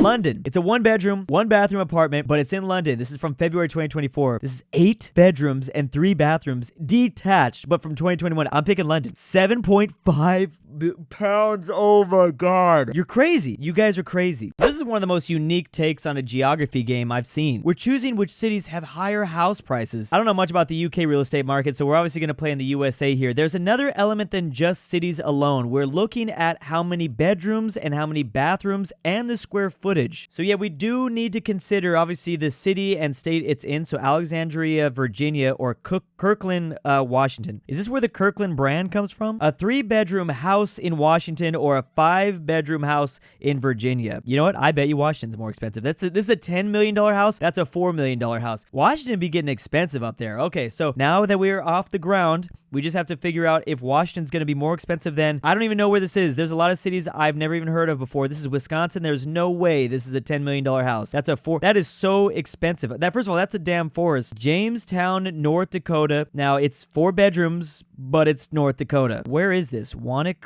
London. It's a 1-bedroom, 1-bathroom apartment, but it's in London. This is from February 2024. This is 8 bedrooms and 3 bathrooms detached, but from 2021. I'm picking London. 7.5 pounds. Oh my God. You're crazy. You guys are crazy. This is one of the most unique takes on a geography game I've seen. We're choosing which cities have higher house prices. I don't know much about the UK real estate market, so we're obviously going to play in the USA here. There's another element than just cities alone. We're looking at how many bedrooms and how many bathrooms and the square footage. So yeah, we do need to consider obviously the city and state it's in. So Alexandria, Virginia, or Kirkland, Washington. Is this where the Kirkland brand comes from? A 3-bedroom house in Washington or a 5-bedroom house in Virginia. You know what? I bet you Washington's more expensive. This is a $10 million house. That's a $4 million house. Washington be getting expensive up there. Okay, so now that we're off the ground, we just have to figure out if Washington's going to be more expensive than, I don't even know where this is. There's a lot of cities I've never even heard of before. This is Wisconsin. There's no way this is a $10 million house. That is so expensive. First of all, that's a damn forest. Jamestown, North Dakota. Now it's 4 bedrooms, but it's North Dakota. Where is this? Wonk.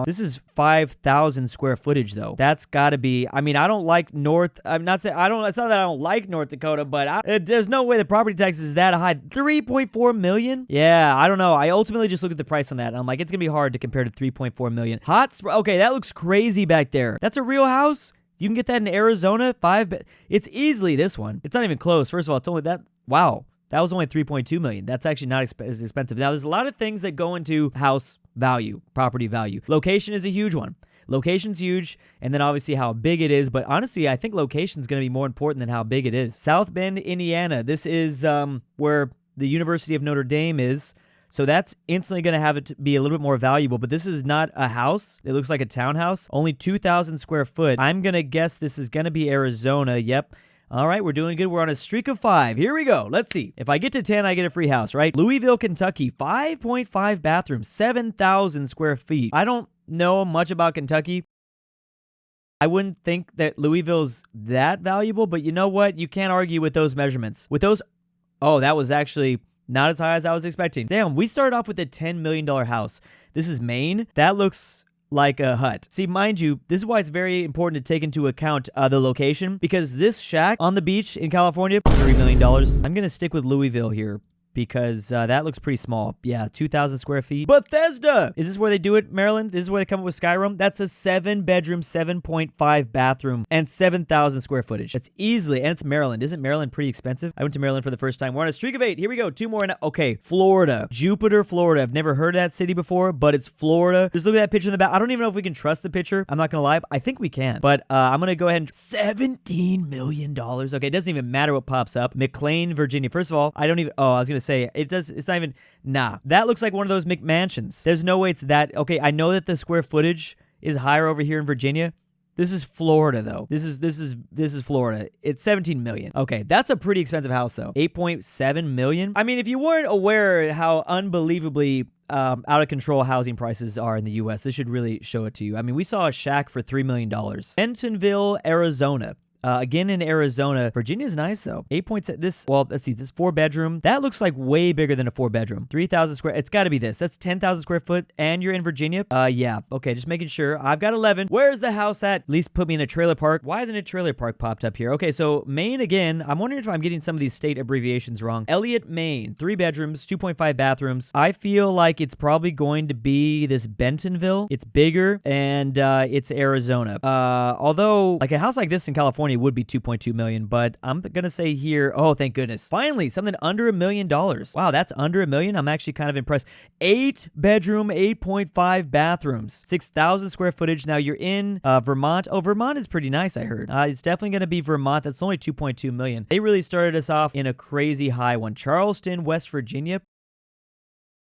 This is 5,000 square footage though. That's gotta be, I mean, I don't like North, I'm not saying, it's not that I don't like North Dakota, but there's no way the property tax is that high. 3.4 million? Yeah, I don't know. I ultimately just look at the price on that and I'm like, it's gonna be hard to compare to 3.4 million. Okay, that looks crazy back there. That's a real house? You can get that in Arizona? It's easily this one. It's not even close. First of all, it's only that, wow. That was only 3.2 million. That's actually not as expensive. Now, there's a lot of things that go into house value, property value. Location is a huge one. Location's huge, and then obviously how big it is, but honestly, I think location's going to be more important than how big it is. South Bend, Indiana. This is where the University of Notre Dame is, so that's instantly going to have it to be a little bit more valuable, but this is not a house. It looks like a townhouse. Only 2,000 square foot. I'm going to guess this is going to be Arizona. Yep. All right, we're doing good. We're on a streak of 5. Here we go. Let's see. If I get to 10, I get a free house, right? Louisville, Kentucky, 5.5 bathrooms, 7,000 square feet. I don't know much about Kentucky. I wouldn't think that Louisville's that valuable, but you know what? You can't argue with those measurements. Oh, that was actually not as high as I was expecting. Damn, we started off with a $10 million house. This is Maine. That looks like a hut. See, mind you, this is why it's very important to take into account the location, because this shack on the beach in California, $3 million. I'm going to stick with Louisville here because that looks pretty small. Yeah, 2,000 square feet. Bethesda! Is this where they do it, Maryland? This is where they come up with Skyrim? That's a 7-bedroom, 7.5 bathroom, and 7,000 square footage. That's easily, and it's Maryland. Isn't Maryland pretty expensive? I went to Maryland for the first time. We're on a streak of 8. Here we go. 2 more. Okay, Florida. Jupiter, Florida. I've never heard of that city before, but it's Florida. Just look at that picture in the back. I don't even know if we can trust the picture. I'm not gonna lie. I think we can. But I'm gonna go ahead and $17 million. Okay, it doesn't even matter what pops up. McLean, Virginia. First of all, I was gonna say it's not even, that looks like one of those McMansions. There's no way it's that. Okay, I know that the square footage is higher over here in Virginia. This is Florida though. This is Florida. It's 17 million. Okay, that's a pretty expensive house though. 8.7 million. I mean, if you weren't aware how unbelievably out of control housing prices are in the US, this should really show it to you. I mean, we saw a shack for $3 million. Bentonville, Arizona. Again in Arizona. Virginia's nice though. 8.7. Let's see. This 4-bedroom. That looks like way bigger than a 4-bedroom. 3,000 square. It's got to be this. That's 10,000 square foot, and you're in Virginia. Yeah. Okay, just making sure. I've got 11. Where's the house at? At least put me in a trailer park. Why isn't a trailer park popped up here? Okay, so Maine again. I'm wondering if I'm getting some of these state abbreviations wrong. Elliott, Maine. 3 bedrooms, 2.5 bathrooms. I feel like it's probably going to be this Bentonville. It's bigger, and it's Arizona. Although, like a house like this in California would be 2.2 million, but I'm gonna say here, oh thank goodness, finally something under $1 million. Wow, that's under $1 million. I'm actually kind of impressed. 8-bedroom, 8.5 bathrooms, 6,000 square footage. Now you're in Vermont. Oh, Vermont is pretty nice, I heard. It's definitely gonna be Vermont. That's only 2.2 million. They really started us off in a crazy high one. Charleston, West Virginia.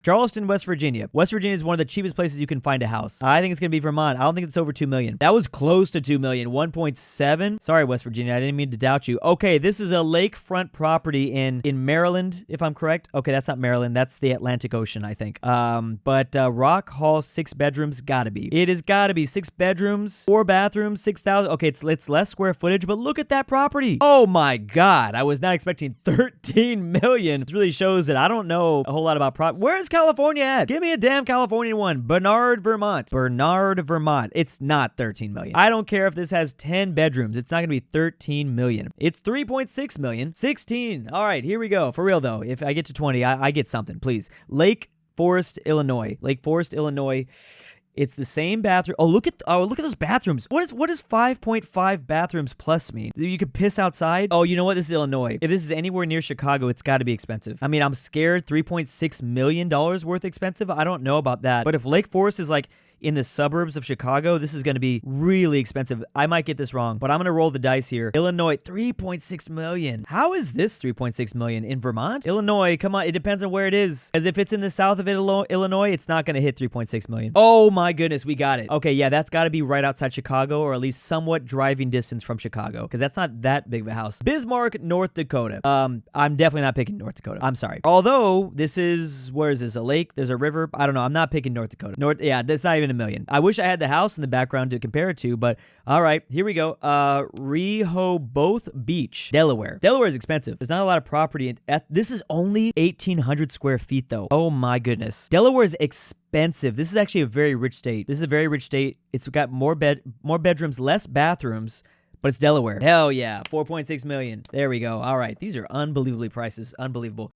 Charleston, West Virginia. West Virginia is one of the cheapest places you can find a house. I think it's going to be Vermont. I don't think it's over 2 million. That was close to 2 million. 1.7. Sorry, West Virginia. I didn't mean to doubt you. Okay, this is a lakefront property in Maryland, if I'm correct. Okay, that's not Maryland. That's the Atlantic Ocean, I think. But Rock Hall, 6 bedrooms. Gotta be. It has gotta be 6 bedrooms, 4 bathrooms, 6,000. Okay, it's less square footage, but look at that property. Oh my God. I was not expecting 13 million. This really shows that I don't know a whole lot about property. Where is California at? Give me a damn California one. Bernard, Vermont. Bernard, Vermont. It's not 13 million. I don't care if this has 10 bedrooms. It's not going to be 13 million. It's 3.6 million. 16. All right, here we go. For real though, if I get to 20, I get something, please. Lake Forest, Illinois. Lake Forest, Illinois. It's the same bathroom. Look at those bathrooms. What does 5.5 bathrooms plus mean? You could piss outside? Oh, you know what? This is Illinois. If this is anywhere near Chicago, it's got to be expensive. I mean, I'm scared $3.6 million worth expensive. I don't know about that. But if Lake Forest is like in the suburbs of Chicago, this is going to be really expensive. I might get this wrong, but I'm going to roll the dice here. Illinois, 3.6 million. How is this 3.6 million in Vermont? Illinois, come on. It depends on where it is. As if it's in the south of Illinois, it's not going to hit 3.6 million. Oh my goodness, we got it. Okay, yeah, that's got to be right outside Chicago, or at least somewhat driving distance from Chicago, because that's not that big of a house. Bismarck, North Dakota. I'm definitely not picking North Dakota. I'm sorry. Although this is, where is this? A lake? There's a river? I don't know. I'm not picking North Dakota. Yeah, that's not even a million. I wish I had the house in the background to compare it to, but all right, here we go. Rehoboth Beach, Delaware. Delaware is expensive. There's not a lot of property. This is only 1,800 square feet though. Oh my goodness. Delaware is expensive. This is actually a very rich state. This is a very rich state. It's got more bedrooms, less bathrooms, but it's Delaware. Hell yeah, 4.6 million. There we go. All right, these are unbelievably prices. Unbelievable.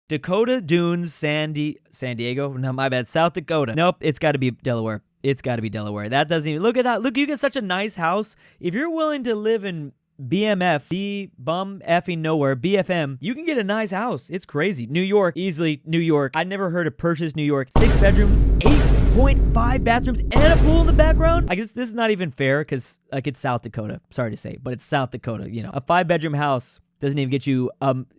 Dakota Dunes, San Diego. No, my bad. South Dakota. Nope, it's got to be Delaware. It's got to be Delaware. That doesn't even, look at that. Look, you get such a nice house. If you're willing to live in BMF, bum effing nowhere, BFM, you can get a nice house. It's crazy. New York, easily New York. I never heard of purchase New York. 6 bedrooms, 8.5 bathrooms, and a pool in the background. I guess this is not even fair because like it's South Dakota. Sorry to say, but it's South Dakota. You know, a 5-bedroom house doesn't even get you.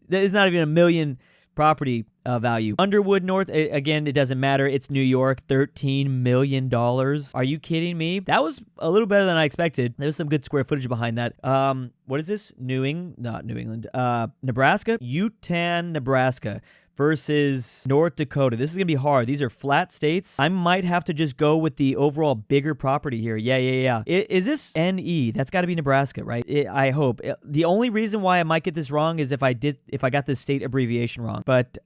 It's not even a million property value. Underwood North, again, it doesn't matter. It's New York, $13 million. Are you kidding me? That was a little better than I expected. There's some good square footage behind that. What is this? Not New England. Nebraska? Utah, Nebraska versus North Dakota. This is going to be hard. These are flat states. I might have to just go with the overall bigger property here. Yeah. Is this NE? That's got to be Nebraska, right? I hope. The only reason why I might get this wrong is if I got this state abbreviation wrong. But,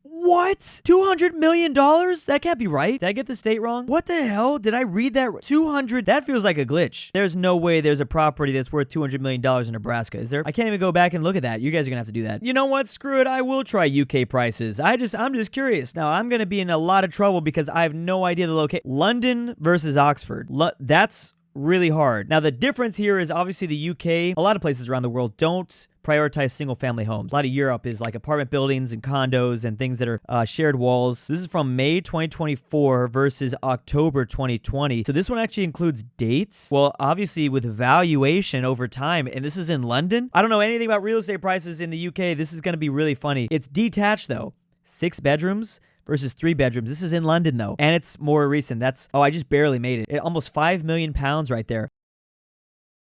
what? $200 million? That can't be right. Did I get the state wrong? What the hell? Did I read that? 200? That feels like a glitch. There's no way there's a property that's worth $200 million in Nebraska, is there? I can't even go back and look at that. You guys are gonna have to do that. You know what? Screw it. I will try UK prices. I'm just curious. Now, I'm gonna be in a lot of trouble because I have no idea the location. London versus Oxford. That's really hard. Now, the difference here is obviously the UK. A lot of places around the world don't prioritize single-family homes. A lot of Europe is like apartment buildings and condos and things that are shared walls. This is from May 2024 versus October 2020. So this one actually includes dates. Well, obviously with valuation over time, and this is in London. I don't know anything about real estate prices in the UK. This is going to be really funny. It's detached though. 6 bedrooms versus 3 bedrooms. This is in London though, and it's more recent. I just barely made it. Almost £5 million right there.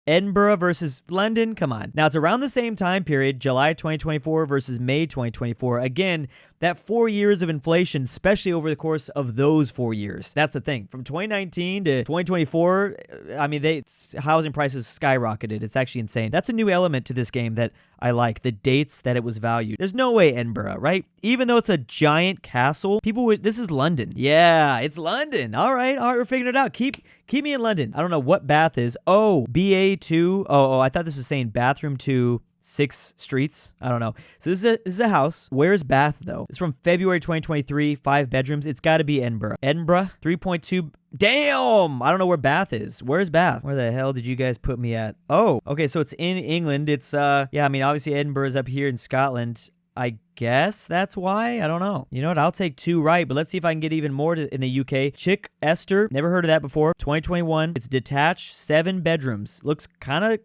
Edinburgh versus London, come on. Now, it's around the same time period, July 2024 versus May 2024. Again, that 4 years of inflation, especially over the course of those 4 years. That's the thing. From 2019 to 2024, I mean, housing prices skyrocketed. It's actually insane. That's a new element to this game that I like, the dates that it was valued. There's no way Edinburgh, right? Even though it's a giant castle, this is London. Yeah, it's London. All right, we're figuring it out. Keep me in London. I don't know what Bath is. Oh, BA2. Oh, I thought this was saying bathroom 2, 6 streets. I don't know. So this is a house. Where's Bath though? It's from February 2023, 5 bedrooms. It's got to be Edinburgh. Edinburgh, 3.2. Damn! I don't know where Bath is. Where's Bath? Where the hell did you guys put me at? Oh, okay, so it's in England. It's, yeah, I mean, obviously Edinburgh is up here in Scotland. I guess that's why. I don't know. You know what? I'll take 2 right, but let's see if I can get even more in the UK. Chick Esther. Never heard of that before. 2021. It's detached, 7 bedrooms. Looks kind of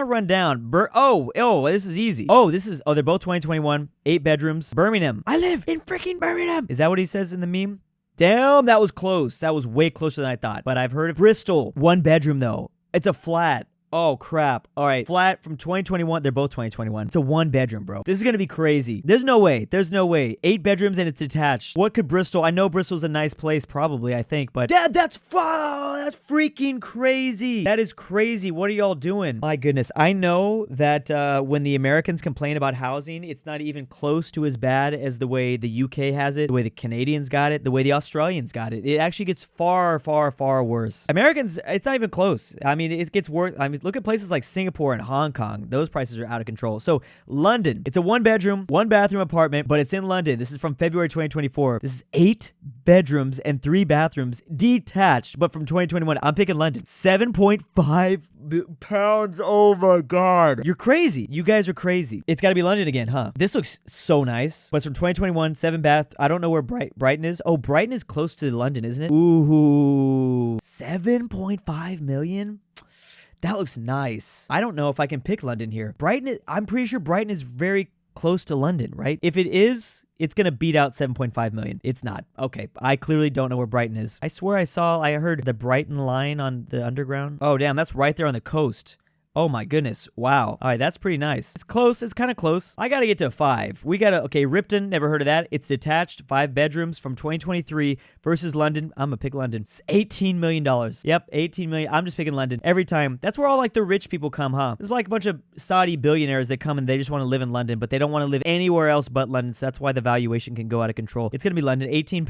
run down. This is easy. They're both 2021. 8 bedrooms. Birmingham. I live in freaking Birmingham. Is that what he says in the meme? Damn, that was close. That was way closer than I thought. But I've heard of Bristol. 1 bedroom though. It's a flat. Oh, crap. All right. Flat from 2021. They're both 2021. It's a 1-bedroom, bro. This is going to be crazy. There's no way. There's no way. 8 bedrooms and it's detached. What could Bristol? I know Bristol's a nice place, probably, I think, but Dad, that's freaking crazy. That is crazy. What are y'all doing? My goodness. I know that when the Americans complain about housing, it's not even close to as bad as the way the UK has it, the way the Canadians got it, the way the Australians got it. It actually gets far, far, far worse. Americans, it's not even close. I mean, it gets worse. I mean, look at places like Singapore and Hong Kong. Those prices are out of control. So London, it's a 1-bedroom, 1-bathroom apartment, but it's in London. This is from February 2024. This is 8 bedrooms and 3 bathrooms detached, but from 2021. I'm picking London. 7.5 pounds. Oh my God. You're crazy. You guys are crazy. It's got to be London again, huh? This looks so nice, but it's from 2021, 7 bath. I don't know where Brighton is. Oh, Brighton is close to London, isn't it? Ooh, 7.5 million. That looks nice. I don't know if I can pick London here. I'm pretty sure Brighton is very close to London, right? If it is, it's going to beat out 7.5 million. It's not. Okay. I clearly don't know where Brighton is. I swear I heard the Brighton line on the underground. Oh, damn. That's right there on the coast. Oh my goodness. Wow. All right, that's pretty nice. It's close. It's kind of close. I got to get to 5. Okay, Ripton, never heard of that. It's detached, 5 bedrooms from 2023 versus London. I'm going to pick London. It's $18 million. Yep, $18 million. I'm just picking London every time. That's where all like the rich people come, huh? This is like a bunch of Saudi billionaires that come and they just want to live in London, but they don't want to live anywhere else but London. So that's why the valuation can go out of control. It's going to be London. 18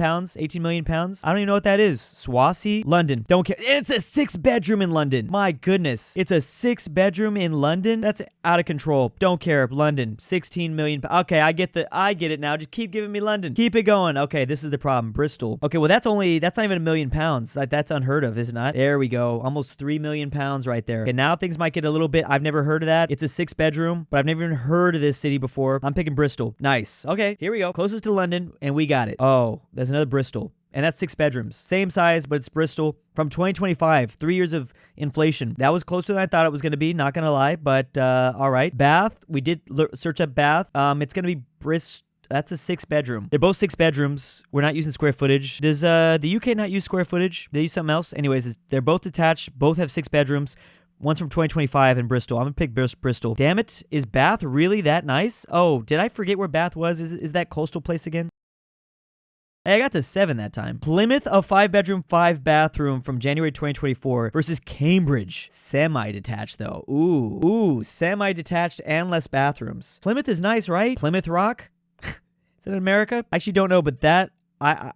million pounds. I don't even know what that is. Swansea, London. Don't care. It's a 6-bedroom in London. My goodness. It's a 6-bedroom in London. That's out of control. Don't care. London, 16 million. Okay, I get it now. Just keep giving me London. Keep it going. Okay, this is the problem. Bristol. Okay, well that's not even £1 million. That's unheard of, is it not? There we go. Almost 3 million pounds right there. Okay, now things might get a little bit. I've never heard of that. It's a 6-bedroom, but I've never even heard of this city before. I'm picking Bristol. Nice. Okay, here we go. Closest to London, and we got it. Oh, there's another Bristol. And that's 6 bedrooms. Same size, but it's Bristol. From 2025, 3 years of inflation. That was closer than I thought it was going to be, not going to lie. But, all right. Bath, we did search up Bath. It's going to be Bristol. That's a 6-bedroom. They're both 6 bedrooms. We're not using square footage. Does the UK not use square footage? They use something else? Anyways, they're both detached. Both have 6 bedrooms. One's from 2025 in Bristol. I'm going to pick Bristol. Damn it. Is Bath really that nice? Oh, did I forget where Bath was? Is that coastal place again? Hey, I got to 7 that time. Plymouth, a 5-bedroom, 5-bathroom from January 2024 versus Cambridge. Semi-detached, though. Ooh, semi-detached and less bathrooms. Plymouth is nice, right? Plymouth Rock? Is it in America? I actually don't know, but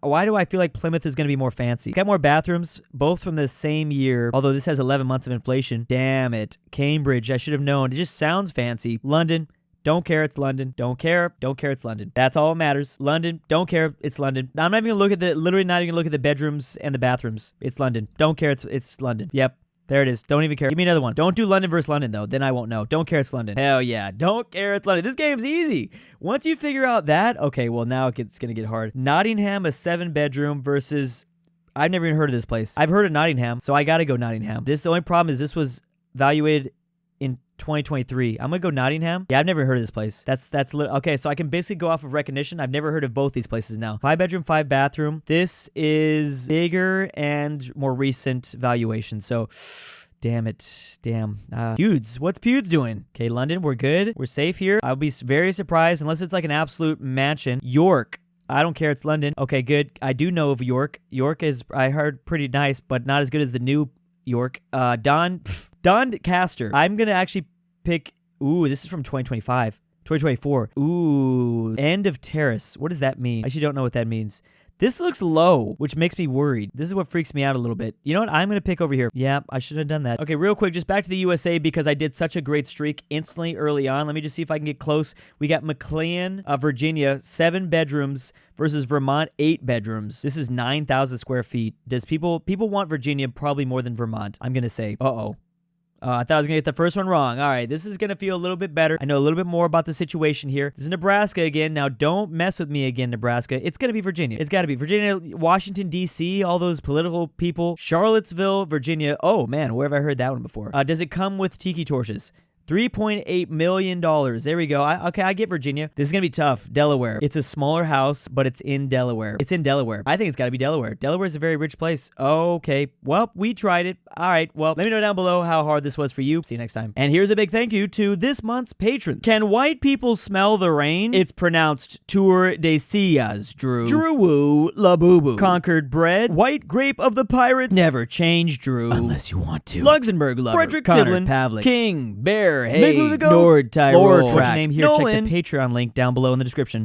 why do I feel like Plymouth is going to be more fancy? Got more bathrooms, both from the same year, although this has 11 months of inflation. Damn it. Cambridge, I should have known. It just sounds fancy. London. Don't care, it's London. Don't care, it's London. That's all that matters. London, don't care, it's London. I'm not even gonna look at literally not even gonna look at the bedrooms and the bathrooms. It's London. Don't care, it's London. Yep. There it is. Don't even care. Give me another one. Don't do London versus London, though. Then I won't know. Don't care, it's London. Hell yeah. Don't care, it's London. This game's easy. Once you figure out that, okay, well, now it's gonna get hard. Nottingham, a 7-bedroom versus... I've never even heard of this place. I've heard of Nottingham, so I gotta go Nottingham. The only problem is this was valuated in 2023. I'm gonna go Nottingham. Yeah, I've never heard of this place. Okay, so I can basically go off of recognition. I've never heard of both these places now. 5-bedroom, 5-bathroom. This is bigger and more recent valuation. So, damn it. Damn. Pewds. What's Pewds doing? Okay, London, we're good. We're safe here. I'll be very surprised unless it's like an absolute mansion. York. I don't care, it's London. Okay, good. I do know of York. York is, I heard, pretty nice, but not as good as the new York. Doncaster. I'm gonna actually pick... Ooh, this is from 2024. Ooh, end of terrace. What does that mean? I actually don't know what that means. This looks low, which makes me worried. This is what freaks me out a little bit. You know what? I'm going to pick over here. Yeah, I should have done that. Okay, real quick, just back to the USA because I did such a great streak instantly early on. Let me just see if I can get close. We got McLean, Virginia, 7 bedrooms versus Vermont, 8 bedrooms. This is 9,000 square feet. Does people want Virginia probably more than Vermont? I'm going to say, uh-oh. I thought I was going to get the first one wrong. All right, this is going to feel a little bit better. I know a little bit more about the situation here. This is Nebraska again. Now, don't mess with me again, Nebraska. It's going to be Virginia. It's got to be Virginia, Washington, D.C., all those political people. Charlottesville, Virginia. Oh, man, where have I heard that one before? Does it come with tiki torches? $3.8 million. There we go. Okay, I get Virginia. This is going to be tough. Delaware. It's a smaller house, but it's in Delaware. It's in Delaware. I think it's got to be Delaware. Delaware is a very rich place. Okay. Well, we tried it. All right. Well, let me know down below how hard this was for you. See you next time. And here's a big thank you to this month's patrons. Can white people smell the rain? It's pronounced Tour de Sillas, Drew. DruuuWu La Boo Boo. Concord Bread. White Grape of the Pirates. Never change, Drew. Unless you want to. Luxembourg Lover. Frederick Connor Tiblin. Pavlik. King. Bear. Hayes. Migu the Goat. Nord Tyrol. Lord What's your Track. name here? Nolan. Check the Patreon link down below in the description.